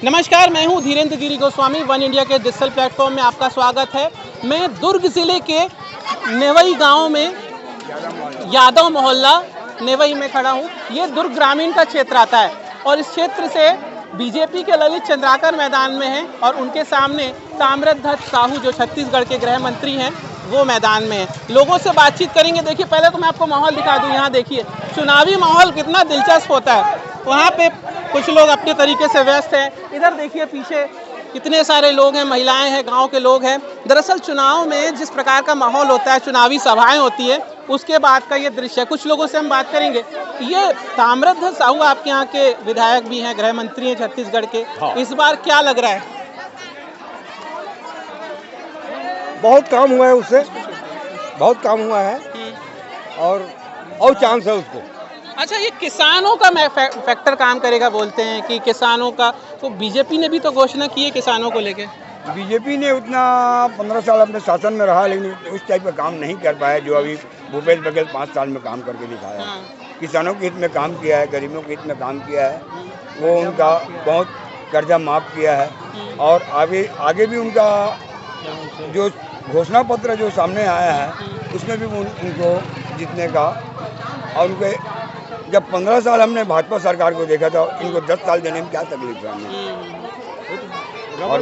नमस्कार, मैं हूं धीरेन्द्र गिरी गोस्वामी। वन इंडिया के डिजिटल प्लेटफॉर्म में आपका स्वागत है। मैं दुर्ग जिले के नेवई गांव में यादव मोहल्ला नेवई में खड़ा हूं। ये दुर्ग ग्रामीण का क्षेत्र आता है और इस क्षेत्र से बीजेपी के ललित चंद्राकर मैदान में हैं और उनके सामने ताम्रध्वज साहू जो छत्तीसगढ़ के गृह मंत्री हैं वो मैदान में है। लोगों से बातचीत करेंगे। देखिए, पहले तो मैं आपको माहौल दिखा दूं। यहाँ देखिए, चुनावी माहौल कितना दिलचस्प होता है। वहाँ पे कुछ लोग अपने तरीके से व्यस्त हैं। इधर देखिए पीछे कितने सारे लोग हैं, महिलाएं हैं, गांव के लोग हैं। दरअसल चुनाव में जिस प्रकार का माहौल होता है, चुनावी सभाएं होती है, उसके बाद का ये दृश्य है। कुछ लोगों से हम बात करेंगे। ये ताम्रध्वज साहू आपके यहाँ के विधायक भी हैं, गृह मंत्री हैं छत्तीसगढ़ के। हाँ। इस बार क्या लग रहा है? बहुत काम हुआ है, उससे बहुत काम हुआ है और चांस है उसको। अच्छा, ये किसानों का फैक्टर काम करेगा बोलते हैं कि किसानों का, तो बीजेपी ने भी तो घोषणा की है किसानों को लेके। बीजेपी ने उतना 15 साल अपने शासन में रहा, लेकिन उस टाइप का काम नहीं कर पाया जो अभी भूपेश बघेल 5 साल में काम करके दिखाया। हाँ। किसानों के हित में काम किया है, गरीबों के हित में काम किया है। वो उनका बहुत कर्जा माफ किया है और आगे भी उनका जो घोषणा पत्र जो सामने आया है उसमें भी उनको जीतने का। और उनके जब 15 साल हमने भाजपा सरकार को देखा था, इनको 10 साल देने में क्या तकलीफ है हमें। और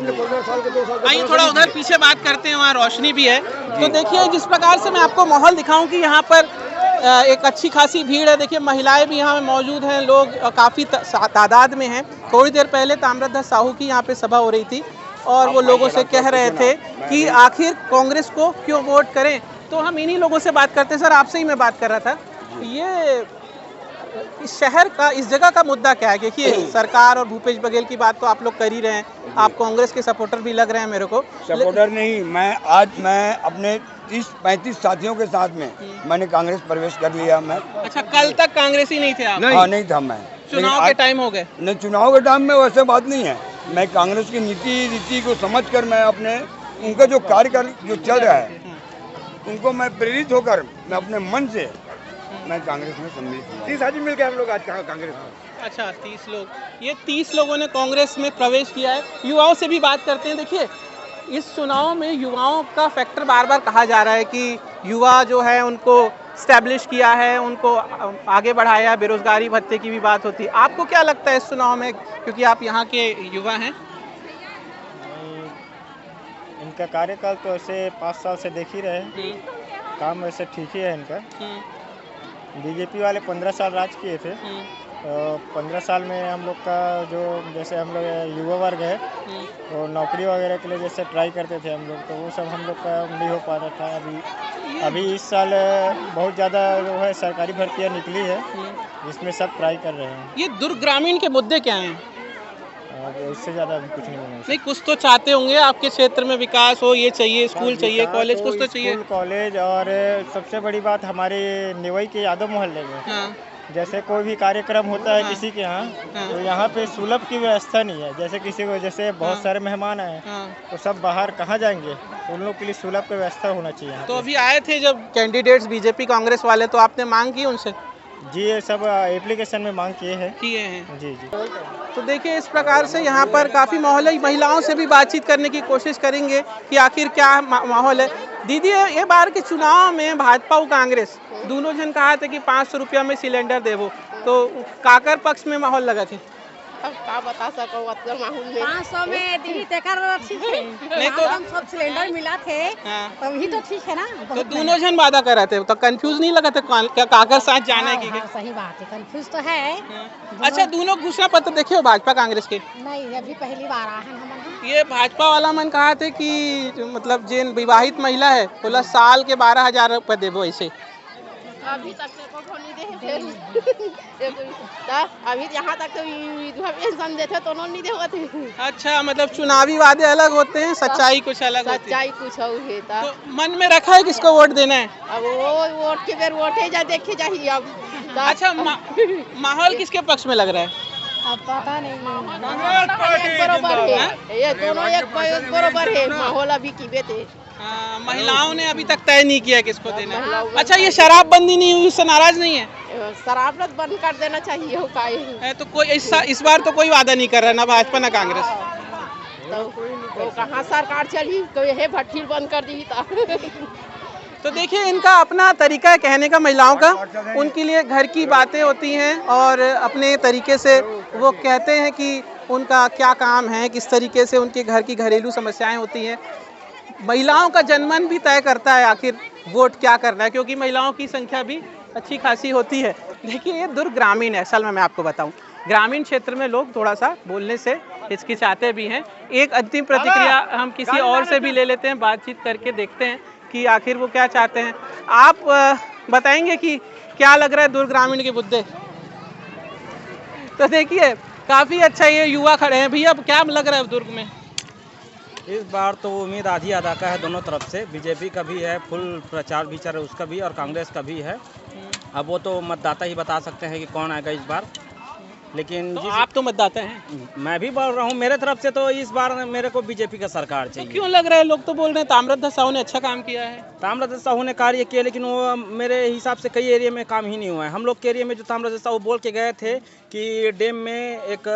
आइए थोड़ा उधर पीछे बात करते हैं, वहाँ रोशनी भी है। तो देखिए, जिस प्रकार से मैं आपको माहौल दिखाऊं कि यहाँ पर एक अच्छी खासी भीड़ है। देखिए, महिलाएं भी यहाँ मौजूद हैं, लोग काफ़ी तादाद में हैं। थोड़ी देर पहले ताम्रध्वज साहू की यहाँ पे सभा हो रही थी और वो लोगों से कह रहे थे कि आखिर कांग्रेस को क्यों वोट करें। तो हम इन्हीं लोगों से बात करते हैं। सर, आपसे ही मैं बात कर रहा था, ये इस शहर का, इस जगह का मुद्दा क्या है? देखिए, सरकार और भूपेश बघेल की बात तो आप लोग कर ही रहे हैं। आप कांग्रेस के सपोर्टर भी लग रहे हैं मेरे को। सपोर्टर नहीं, मैं अपने 30-35 साथियों के साथ में मैंने कांग्रेस प्रवेश कर लिया। मैं अच्छा, कल तक कांग्रेस ही नहीं थे आप? नहीं था मैं। चुनाव के टाइम हो गए? नहीं, चुनाव के टाइम में वैसे बात नहीं है। मैं कांग्रेस की नीति को समझकर मैं अपने उनका जो कार्य जो चल रहा है उनको मैं प्रेरित होकर मैं अपने मन से मैं कांग्रेस में सम्मिलित हूं। 30 आदमी मिलकर हम लोग आज कांग्रेस में। अच्छा, 30 लोग, ये 30 लोगों ने कांग्रेस में प्रवेश किया है। युवाओं से भी बात करते हैं। देखिए, इस चुनाव में युवाओं का फैक्टर बार बार कहा जा रहा है कि युवा जो है उनको स्टैब्लिश किया है, उनको आगे बढ़ाया। बेरोजगारी भत्ते की भी बात होती है। आपको क्या लगता है इस चुनाव में, क्योंकि आप यहाँ के युवा हैं? इनका कार्यकाल तो ऐसे 5 साल से देख ही रहे, काम वैसे ठीक ही है इनका। बीजेपी वाले 15 साल राज किए थे। 15 साल में हम लोग का जो, जैसे हम लोग युवा वर्ग है तो नौकरी वगैरह के लिए जैसे ट्राई करते थे हम लोग, तो वो सब हम लोग का नहीं हो पा रहा था। अभी इस साल बहुत ज़्यादा जो है सरकारी भर्तियाँ निकली है जिसमें सब ट्राई कर रहे हैं। ये दुर्ग ग्रामीण के मुद्दे क्या हैं? इससे ज़्यादा अभी कुछ नहीं। कुछ तो चाहते होंगे आपके क्षेत्र में, विकास हो, ये चाहिए, स्कूल चाहिए, कॉलेज, कुछ तो चाहिए। स्कूल, कॉलेज और सबसे बड़ी बात हमारे नेवई के यादव मोहल्ले में। हाँ। जैसे कोई भी कार्यक्रम होता है किसी के यहाँ, तो यहाँ पे सुलभ की व्यवस्था नहीं है। जैसे किसी को, जैसे बहुत सारे मेहमान आए तो सब बाहर कहाँ जाएंगे, उन लोग के लिए सुलभ की व्यवस्था होना चाहिए। तो अभी आए थे जब कैंडिडेट्स बीजेपी कांग्रेस वाले, तो आपने मांग की उनसे? जी, ये सब एप्लीकेशन में मांग किए हैं। जी। तो देखिए, इस प्रकार से यहाँ पर काफ़ी माहौल है। महिलाओं से भी बातचीत करने की कोशिश करेंगे कि आखिर क्या माहौल है। दीदी, ये बार के चुनाव में भाजपा और कांग्रेस दोनों जन कहा थे कि 500 रुपया में सिलेंडर देवो, तो काकर पक्ष में माहौल लगा थे। अब का बता सको, 500 में दीदी तेकर ठीक है, नहीं तो हम सब सिलेंडर मिला थे। हाँ। तभी तो ठीक है ना। तो दोनों जन वादा कर रहे थे, तो कंफ्यूज नहीं लगा था क्या काकर साथ जाने की? हाँ, सही बात है, कंफ्यूज तो है। हाँ। अच्छा, दोनों घोषणा पत्र देखे हो भाजपा कांग्रेस के? नहीं, अभी पहली बार आया है। ये भाजपा वाला मन कहा थे कि मतलब जिन विवाहित महिला है बोला साल के 12,000 रुपये देवो ऐसे। अभी तक तो नहीं दे अभी यहाँ तक तो विधवा पेंशन देते तो नहीं दे। अच्छा, मतलब चुनावी वादे अलग होते हैं, सच्चाई कुछ अलग होती है। सच्चाई कुछ है। तो मन में रखा है किसको वोट देना है? अब वो वोट के बेर वोटे जा देखे जाइए अब। अच्छा, माहौल किसके पक्ष में लग रहा है? अब पता नहीं, बरोबर है, ये दोनों एक बरोबर है। माहौल अभी की बेटे महिलाओं ने अभी तक तय नहीं किया किसको देना। अच्छा, ये शराबबंदी नहीं हुई, उससे नाराज नहीं है? शराबत बंद कर देना चाहिए हो का तो कोई इस बार तो कोई वादा नहीं कर रहा, ना भाजपा ना कांग्रेस। तो कहाँ सरकार चली तो ये भट्ठी बंद कर दी था। तो देखिए इनका अपना तरीका है कहने का महिलाओं का, उनके लिए घर की बातें होती हैं और अपने तरीके से वो कहते हैं कि उनका क्या काम है, किस तरीके से उनके घर की घरेलू समस्याएं होती हैं। महिलाओं का जनमन भी तय करता है आखिर वोट क्या करना है, क्योंकि महिलाओं की संख्या भी अच्छी खासी होती है। देखिए ये दुर्ग ग्रामीण है, असल में मैं आपको बताऊं ग्रामीण क्षेत्र में लोग थोड़ा सा बोलने से हिचकिचाते भी हैं। एक अंतिम प्रतिक्रिया हम किसी और से भी ले लेते हैं, बातचीत करके देखते हैं कि आखिर वो क्या चाहते हैं। आप बताएंगे कि क्या लग रहा है दुर्ग ग्रामीण के मुद्दे? तो देखिए काफ़ी अच्छा ये युवा खड़े हैं। भैया क्या लग रहा है दुर्ग में? इस बार तो उम्मीद आधी आधा का है दोनों तरफ से। बीजेपी का भी है, फुल प्रचार भी चल रहा है उसका भी, और कांग्रेस का भी है। अब वो तो मतदाता ही बता सकते हैं कि कौन आएगा इस बार। लेकिन तो आप तो मतदाता हैं। मैं भी बोल रहा हूँ, मेरे तरफ से तो इस बार मेरे को बीजेपी का सरकार चाहिए। तो क्यों लग रहा है? लोग तो बोल रहे हैं ताम्रध्वज साहू ने अच्छा काम किया है। ताम्रध्वज साहू ने कार्य किया, लेकिन वो मेरे हिसाब से कई एरिया में काम ही नहीं हुआ है। हम लोग के एरिया में जो ताम्रध्वज साहू बोल के गए थे कि डैम में एक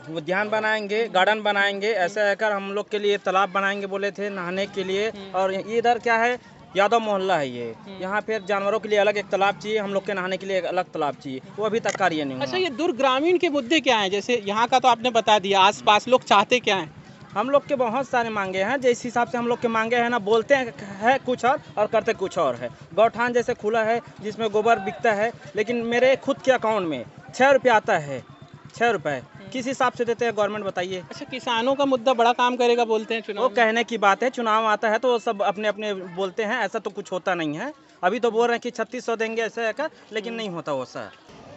उद्यान बनाएंगे, गार्डन बनाएंगे, ऐसे कर हम लोग के लिए तालाब बनाएंगे बोले थे नहाने के लिए। और इधर क्या है, यादव मोहल्ला है ये, यहाँ पे जानवरों के लिए अलग एक तालाब चाहिए, हम लोग के नहाने के लिए एक अलग तालाब चाहिए, वो अभी तक कार्य नहीं हुआ। अच्छा, ये दुर्ग ग्रामीण के मुद्दे क्या हैं? जैसे यहाँ का तो आपने बता दिया, आसपास लोग चाहते क्या हैं? हम लोग के बहुत सारे मांगे हैं। जिस हिसाब से हम लोग के मांगे हैं ना, बोलते हैं कुछ और करते कुछ और है। गौठान जैसे खुला है जिसमें गोबर बिकता है, लेकिन मेरे खुद के अकाउंट में 6 रुपये आता है। 6 रुपये किस हिसाब से देते हैं गवर्नमेंट, बताइए। अच्छा, किसानों का मुद्दा बड़ा काम करेगा बोलते हैं चुनाव वो में। कहने की बात है, चुनाव आता है तो वो सब अपने अपने बोलते हैं, ऐसा तो कुछ होता नहीं है। अभी तो बोल रहे हैं कि 3600 देंगे ऐसे का, लेकिन नहीं होता वो सर।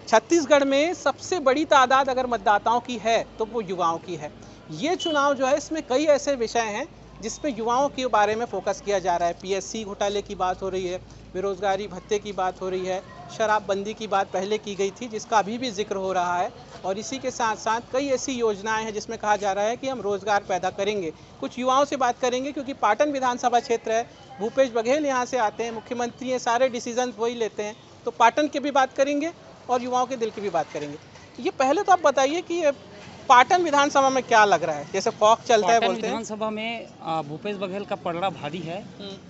छत्तीसगढ़ में सबसे बड़ी तादाद अगर मतदाताओं की है तो वो युवाओं की है। ये चुनाव जो है इसमें कई ऐसे विषय हैं जिसपे युवाओं के बारे में फोकस किया जा रहा है। पीएससी घोटाले की बात हो रही है, बेरोजगारी भत्ते की बात हो रही है, शराबबंदी की बात पहले की गई थी जिसका अभी भी जिक्र हो रहा है, और इसी के साथ साथ कई ऐसी योजनाएं हैं जिसमें कहा जा रहा है कि हम रोजगार पैदा करेंगे। कुछ युवाओं से बात करेंगे क्योंकि पाटन विधानसभा क्षेत्र है, भूपेश बघेल यहाँ से आते हैं, मुख्यमंत्री हैं, सारे डिसीजन वही लेते हैं। तो पाटन की भी बात करेंगे और युवाओं के दिल की भी बात करेंगे। ये पहले तो आप बताइए कि पाटन विधानसभा में क्या लग रहा है? जैसे फॉक चलता है बोलते हैं। विधानसभा में भूपेश बघेल का पलड़ा भारी है,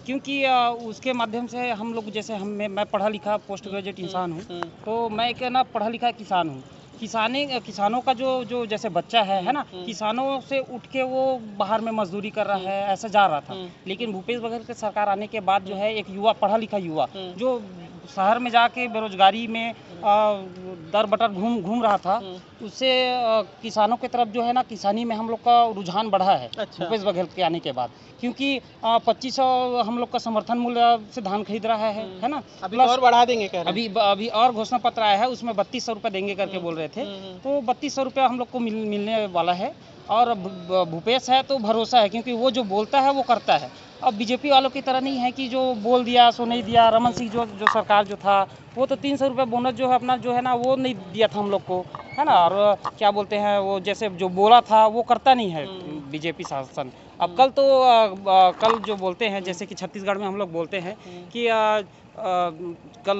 क्योंकि उसके माध्यम से हम लोग, जैसे मैं पढ़ा लिखा पोस्ट ग्रेजुएट इंसान हूँ, तो मैं एक ना पढ़ा लिखा किसान हूँ। किसानों का जो जैसे बच्चा है ना, किसानों से उठ के वो बाहर में मजदूरी कर रहा है, ऐसा जा रहा था। लेकिन भूपेश बघेल की सरकार आने के बाद जो है, एक युवा, पढ़ा लिखा युवा जो शहर में जाके बेरोजगारी में दर बटर घूम रहा था, उससे किसानों की तरफ जो है ना, किसानी में हम लोग का रुझान बढ़ा है। अच्छा। भूपेश बघेल के आने के बाद, क्योंकि 2500 हम लोग का समर्थन मूल्य से धान खरीद रहा है ना। अभी और बढ़ा देंगे कह रहे हैं। अभी और घोषणा पत्र आया है, उसमें 3200 रुपये देंगे करके बोल रहे थे। तो 3200 रुपया हम लोग को मिलने वाला है। और भूपेश है तो भरोसा है, क्योंकि वो जो बोलता है वो करता है। अब बीजेपी वालों की तरह नहीं है कि जो बोल दिया सो नहीं दिया। रमन सिंह जो सरकार जो था, वो तो 300 रुपये बोनस जो है अपना जो है ना, वो नहीं दिया था हम लोग को, है ना। और क्या बोलते हैं, वो जैसे जो बोला था वो करता नहीं है बीजेपी शासन। अब कल जो बोलते हैं, जैसे कि छत्तीसगढ़ में हम लोग बोलते हैं कि कल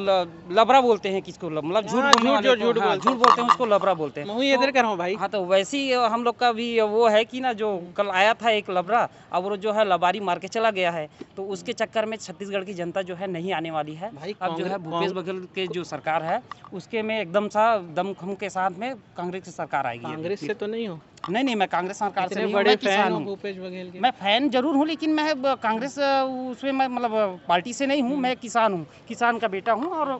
लबरा बोलते हैं किसको, मतलब झूठ बोलते हैं उसको लबरा बोलते हैं। मैं इधर कर रहा हूं भाई। हाँ, तो वैसे ही हम लोग का भी वो है कि ना, जो कल आया था एक लबरा, अब वो जो है लबारी मार के चला गया है। तो उसके चक्कर में छत्तीसगढ़ की जनता जो है नहीं आने वाली है। अब जो है भूपेश बघेल के जो सरकार है उसके में एकदम सा दमखम के साथ में कांग्रेस की सरकार आएगी। कांग्रेस से तो नहीं हो? नहीं, मैं कांग्रेस सरकार से नहीं, बड़े फैन हूं भूपेश बघेल के। मैं फैन जरूर हूं, लेकिन मैं कांग्रेस उसमें मैं मतलब पार्टी से नहीं हूं। मैं किसान हूं, किसान का बेटा हूं और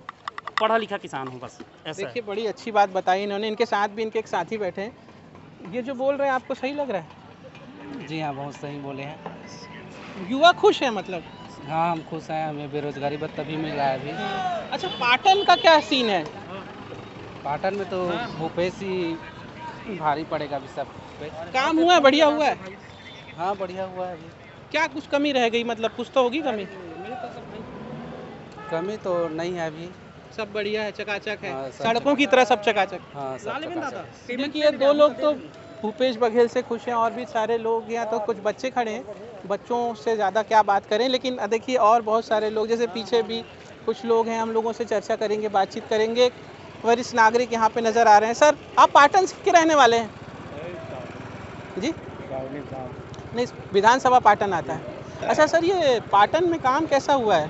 पढ़ा लिखा किसान हूं, बस ऐसा। देखिए बड़ी अच्छी बात बताई इन्होंने। इनके साथ भी इनके एक साथी बैठे हैं। ये जो बोल रहे हैं आपको सही लग रहा है? जी हाँ, बहुत सही बोले हैं। युवा खुश है मतलब? हाँ, हम खुश हैं। हमें बेरोजगारी भत्ता भी मिल रहा है अभी। अच्छा, पाटन का क्या सीन है? पाटन में तो भूपेश ही भारी पड़ेगा अभी सब पे। काम हुआ है, बढ़िया हुआ है? हाँ, बढ़िया हुआ है। अभी क्या कुछ कमी रह गई? मतलब कुछ तो होगी कमी। कमी तो नहीं है अभी, सब बढ़िया है, चकाचक है। हाँ, सड़कों की तरह सब चकाचक। हाँ, सब चकाचक। देखिए दो लोग तो भूपेश बघेल से खुश हैं और भी सारे लोग, यहाँ तो कुछ बच्चे खड़े हैं, बच्चों से ज़्यादा क्या बात करें, लेकिन देखिए और बहुत सारे लोग, जैसे पीछे भी कुछ लोग हैं, हम लोगों से चर्चा करेंगे, बातचीत करेंगे। वरिष्ठ नागरिक यहाँ पे नज़र आ रहे हैं। सर, आप पाटन के रहने वाले हैं जी? नहीं, विधानसभा पाटन आता है। अच्छा सर, ये पाटन में काम कैसा हुआ है?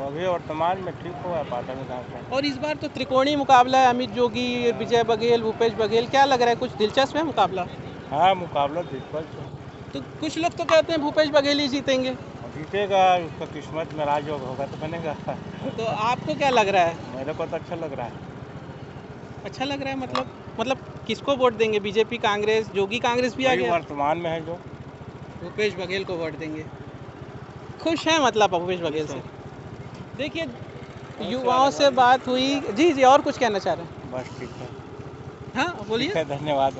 अभी वर्तमान में ठीक हुआ है पाटन में। और इस बार तो त्रिकोणीय मुकाबला है, अमित जोगी, विजय बघेल, भूपेश बघेल, क्या लग रहा है, कुछ दिलचस्प है मुकाबला? हाँ, मुकाबला दिलचस्प है। तो कुछ लोग तो कहते हैं भूपेश बघेल ही जीतेंगे। जीतेगा, उसका किस्मत में राज होगा तो बनेगा। तो आपको क्या लग रहा है? मेरे को तो अच्छा लग रहा है। अच्छा लग रहा है मतलब किसको वोट देंगे? बीजेपी, कांग्रेस, जोगी कांग्रेस भी आ गया, वर्तमान में है जो भूपेश बघेल को वोट देंगे। खुश हैं मतलब भूपेश बघेल से? देखिए युवाओं से बात हुई जी। जी, और कुछ कहना चाह रहे हैं? बस ठीक है। हाँ बोलिए। धन्यवाद।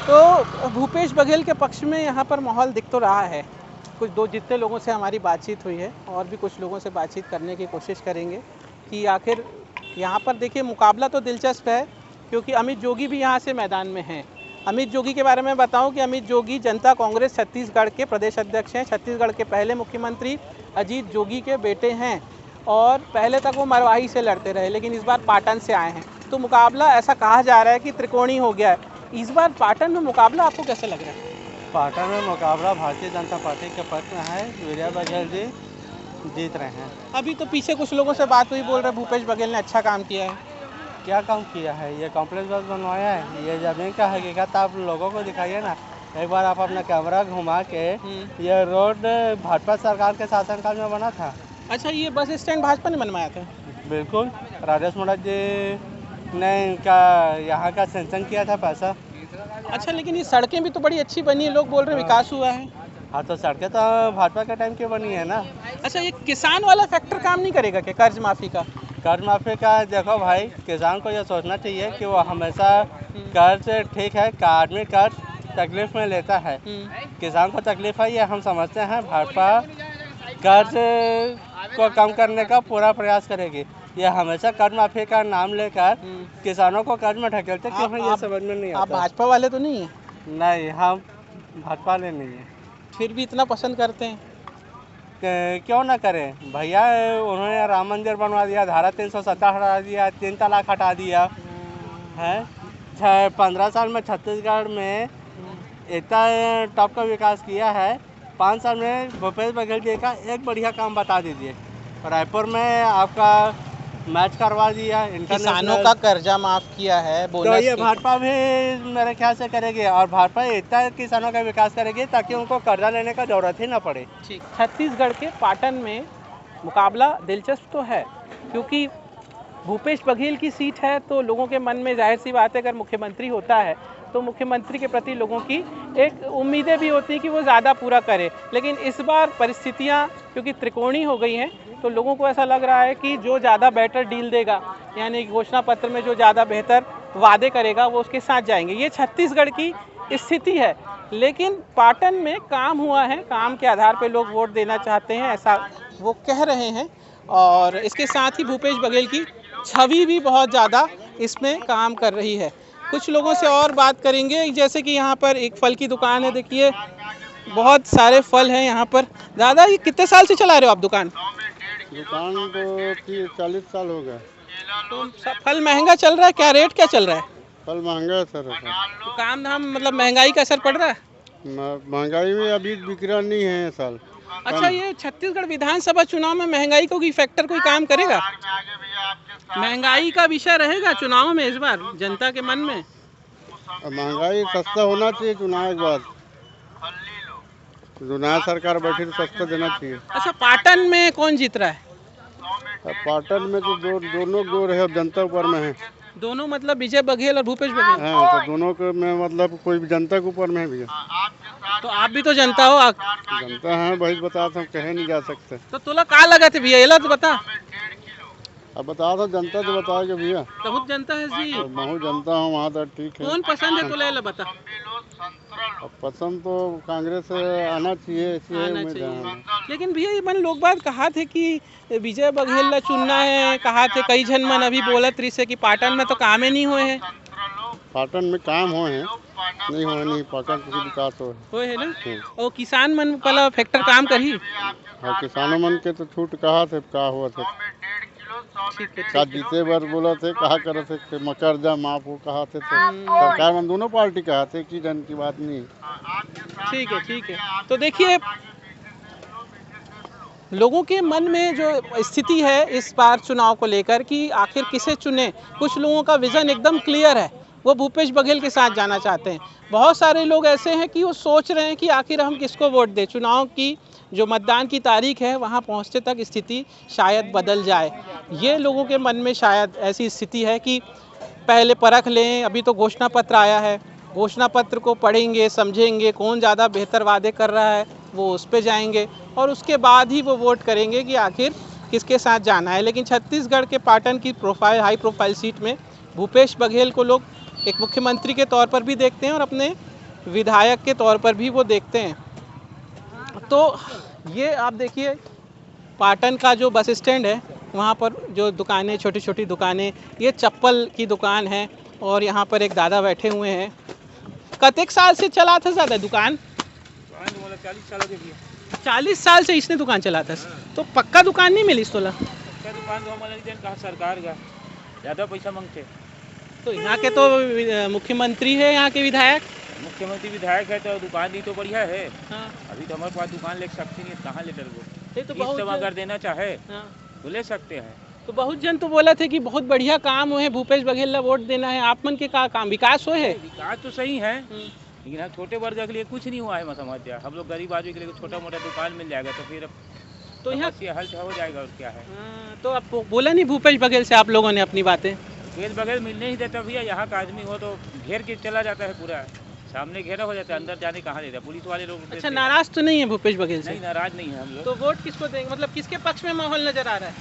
तो भूपेश बघेल के पक्ष में यहाँ पर माहौल दिख तो रहा है। कुछ दो जितने लोगों से हमारी बातचीत हुई है और भी कुछ लोगों से बातचीत करने की कोशिश करेंगे कि आखिर यहाँ पर देखिए मुकाबला तो दिलचस्प है, क्योंकि अमित जोगी भी यहाँ से मैदान में हैं। अमित जोगी के बारे में बताऊं कि अमित जोगी जनता कांग्रेस छत्तीसगढ़ के प्रदेश अध्यक्ष हैं, छत्तीसगढ़ के पहले मुख्यमंत्री अजीत जोगी के बेटे हैं और पहले तक वो मरवाही से लड़ते रहे, लेकिन इस बार पाटन से आए हैं। तो मुकाबला ऐसा कहा जा रहा है कि त्रिकोणीय हो गया है। इस बार पाटन में मुकाबला आपको कैसे लग रहा है? पाटन में मुकाबला भारतीय जनता पार्टी के पक्ष में है, विजय बघेल जी जीत रहे हैं। अभी तो पीछे कुछ लोगों से बात हुई, बोल रहे भूपेश बघेल ने अच्छा काम किया है। क्या काम किया है? ये कॉम्प्लेक्स बस बनवाया है, ये जमीन का हकीकत आप लोगों को दिखाइए ना। एक बार आप अपना कैमरा घुमा के, ये रोड भाजपा सरकार के शासनकाल में बना था। अच्छा, ये बस स्टैंड भाजपा ने बनवाया था? बिल्कुल, राजेश मुड़ा जी ने इनका यहाँ का सेंक्शन किया था पैसा। अच्छा, लेकिन ये सड़कें भी तो बड़ी अच्छी बनी है, लोग बोल रहे विकास हुआ है। हाँ, तो सड़कें तो भाजपा के टाइम की बनी है ना। अच्छा, ये किसान वाला फैक्टर काम नहीं करेगा क्या, कर्ज माफी का? कर्ज माफी का देखो भाई, किसान को ये सोचना चाहिए कि वो हमेशा कर्ज ठीक है, आदमी कर्ज तकलीफ में लेता है, किसान को तकलीफ है, ये हम समझते हैं। भाजपा कर्ज को कम करने का पूरा प्रयास करेगी। ये हमेशा कर्ज माफी का नाम लेकर किसानों को कर्ज में ढकेलते क्यों है, ये समझ में नहीं आता। आप भाजपा वाले तो नहीं है? नहीं, हम भाजपा वाले नहीं है। फिर भी इतना पसंद करते हैं? क्यों ना करें भैया, उन्होंने राम मंदिर बनवा दिया, धारा 370 हटा दिया, 3 तलाक हटा दिया है। 15 साल में छत्तीसगढ़ में इतना टॉप का विकास किया है। 5 साल में भूपेश बघेल जी का एक बढ़िया काम बता दीजिए। रायपुर में आपका मैच करवा दिया, किसानों का कर्जा माफ किया है, बोनस। तो ये भाजपा भी मेरे ख्याल से करेगी और भाजपा इतना किसानों का विकास करेगी ताकि उनको कर्जा लेने का जरूरत ही ना पड़े। छत्तीसगढ़ के पाटन में मुकाबला दिलचस्प तो है, क्योंकि भूपेश बघेल की सीट है, तो लोगों के मन में जाहिर सी बात है, अगर मुख्यमंत्री होता है तो मुख्यमंत्री के प्रति लोगों की एक उम्मीदें भी होती हैं कि वो ज़्यादा पूरा करे। लेकिन इस बार परिस्थितियाँ क्योंकि त्रिकोणीय हो गई हैं, तो लोगों को ऐसा लग रहा है कि जो ज़्यादा बेटर डील देगा, यानी घोषणा पत्र में जो ज़्यादा बेहतर वादे करेगा, वो उसके साथ जाएंगे। ये छत्तीसगढ़ की स्थिति है। लेकिन पाटन में काम हुआ है, काम के आधार पर लोग वोट देना चाहते हैं, ऐसा वो कह रहे हैं। और इसके साथ ही भूपेश बघेल की छवि भी बहुत ज़्यादा इसमें काम कर रही है। कुछ लोगों से और बात करेंगे, जैसे कि यहाँ पर एक फल की दुकान है, देखिए बहुत सारे फल हैं यहाँ पर। दादा, ये कितने साल से चला रहे हो आप दुकान? दुकान तो 40 साल हो गए। तो फल महंगा चल रहा है, क्या रेट क्या चल रहा है? फल महंगा है सर। तो काम धाम मतलब महंगाई का असर पड़ रहा है? महंगाई में अभी बिक रहा नहीं है साल। अच्छा, ये छत्तीसगढ़ विधानसभा चुनाव में महंगाई को कोई फैक्टर कोई काम करेगा? महंगाई का विषय रहेगा चुनाव में इस बार जनता के मन में? महंगाई सस्ता होना चाहिए चुनाव के बाद। जो नया सरकार बैठी तो सस्ता देना चाहिए। अच्छा, पाटन में कौन जीत रहा है? पाटन में तो दोनों गोर है, जनता ऊपर में है। दोनों मतलब विजय बघेल और भूपेश बघेल? हाँ, तो दोनों के में मतलब कोई भी जनता के ऊपर में है भैया। तो आप भी तो जनता हो। जनता है भाई, बता तो कहे नहीं जा सकते। तो तुला का लगा थे भैया, ये तो बता। अब बता दो, जनता तो बताओगे भैया। बहुत जनता है जी। तो बहुत जनता हूँ वहाँ, तो ठीक है। कौन पसंद है तुला, बता। पसंद तो कांग्रेस आना चाहिए, लेकिन भैया ये मन लोग बात कहा थे कि विजय बघेल ला चुनना है, कहा थे कई जन मन अभी बोलत रही से कि पाटन में तो काम ही नहीं हुए हैं। पाटन में काम हुए हैं, नहीं हुए नहीं, पाटन के विकास हो है ना। और किसान मन पहला फैक्टर काम करी, और किसानों मन के तो छूट कहा थे, का हुआ थे, का जीते बार बोला थे, कहा करे थे मकर जा माफ हो कहा थे, सरकार में दोनों पार्टी कहा थे कि जन की बात नहीं। ठीक है। तो देखिए लोगों के मन में जो स्थिति है इस बार चुनाव को लेकर कि आखिर किसे चुने, कुछ लोगों का विज़न एकदम क्लियर है, वो भूपेश बघेल के साथ जाना चाहते हैं। बहुत सारे लोग ऐसे हैं कि वो सोच रहे हैं कि आखिर हम किसको वोट दें। चुनाव की जो मतदान की तारीख है वहाँ पहुँचते तक स्थिति शायद बदल जाए, ये लोगों के मन में शायद ऐसी स्थिति है कि पहले परख लें। अभी तो घोषणा पत्र आया है, घोषणा पत्र को पढ़ेंगे, समझेंगे, कौन ज़्यादा बेहतर वादे कर रहा है वो उस पे जाएंगे और उसके बाद ही वो वोट करेंगे कि आखिर किसके साथ जाना है। लेकिन छत्तीसगढ़ के पाटन की हाई प्रोफाइल सीट में भूपेश बघेल को लोग एक मुख्यमंत्री के तौर पर भी देखते हैं और अपने विधायक के तौर पर भी वो देखते हैं। तो ये आप देखिए पाटन का जो बस स्टैंड है वहाँ पर जो दुकानें, छोटी छोटी दुकानें, ये चप्पल की दुकान है और यहाँ पर एक दादा बैठे हुए हैं। कतेक साल से चला था ज़्यादा दुकान? 40 साल से इसने दुकान चला था। तो पक्का दुकान नहीं मिली तोला? दुकान कहा सरकार का ज़्यादा पैसा मांगते। तो यहाँ के तो मुख्यमंत्री है, यहाँ के मुख्यमंत्री विधायक है तो दुकान दी तो बढ़िया है। हाँ। अभी तो हमारे पास दुकान ले सकते नहीं, कहाँ ले डर ये तो बहुत अगर देना चाहे हाँ। तो ले सकते हैं। तो बहुत जन तो बोला थे कि बहुत बढ़िया काम हुए, भूपेश बघेल ला वोट देना है। आप मन के का काम विकास हुए है? विकास तो सही है लेकिन हम छोटे वर्ग के लिए कुछ नहीं हुआ है। मैं समझ हम लोग गरीब आदमी के लिए छोटा मोटा दुकान मिल जाएगा तो फिर तो यहाँ हल हो जाएगा और क्या है। तो आप बोला नहीं भूपेश बघेल से आप लोगों ने अपनी बातें? भूपेश बघेल मिलने ही देता भैया, यहाँ का आदमी हो तो घेर के चला जाता है, पूरा सामने घेरा हो जाता है, अंदर जाने कहाँ देता, पुलिस वाले लोग। अच्छा, नाराज तो नहीं है भूपेश बघेल से? नहीं, नाराज नहीं है हम लोग। तो वोट किसको देंगे, मतलब किसके पक्ष में माहौल नजर आ रहा है?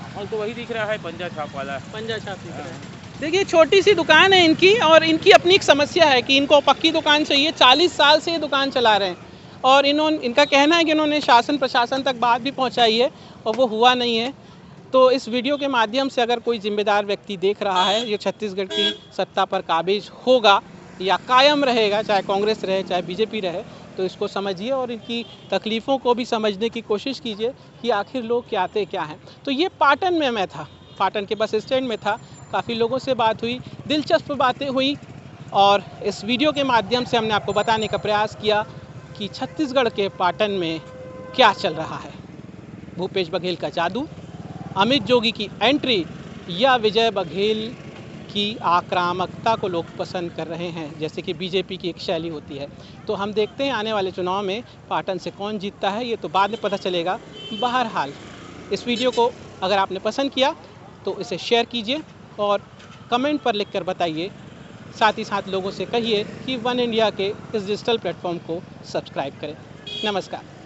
माहौल तो वही दिख रहा है, पंजा छाप वाला। पंजा छाप दिख रहा है। देखिए छोटी सी दुकान है इनकी और इनकी अपनी एक समस्या है कि इनको पक्की दुकान चाहिए। 40 साल से ये दुकान चला रहे हैं और इनका कहना है कि इन्होंने शासन प्रशासन तक बात भी पहुंचाई है और वो हुआ नहीं है। तो इस वीडियो के माध्यम से अगर कोई जिम्मेदार व्यक्ति देख रहा है, ये छत्तीसगढ़ की सत्ता पर काबिज होगा या कायम रहेगा, चाहे कांग्रेस रहे चाहे बीजेपी रहे, तो इसको समझिए और इनकी तकलीफ़ों को भी समझने की कोशिश कीजिए कि आखिर लोग चाहते क्या हैं। तो ये पाटन में मैं था, पाटन के बस स्टैंड में था, काफ़ी लोगों से बात हुई, दिलचस्प बातें हुई और इस वीडियो के माध्यम से हमने आपको बताने का प्रयास किया कि छत्तीसगढ़ के पाटन में क्या चल रहा है। भूपेश बघेल का जादू, अमित जोगी की एंट्री या विजय बघेल की आक्रामकता को लोग पसंद कर रहे हैं, जैसे कि बीजेपी की एक शैली होती है। तो हम देखते हैं आने वाले चुनाव में पाटन से कौन जीतता है, ये तो बाद में पता चलेगा। बहरहाल इस वीडियो को अगर आपने पसंद किया तो इसे शेयर कीजिए और कमेंट पर लिखकर बताइए। साथ ही साथ लोगों से कहिए कि वन इंडिया के इस डिजिटल प्लेटफॉर्म को सब्सक्राइब करें। नमस्कार।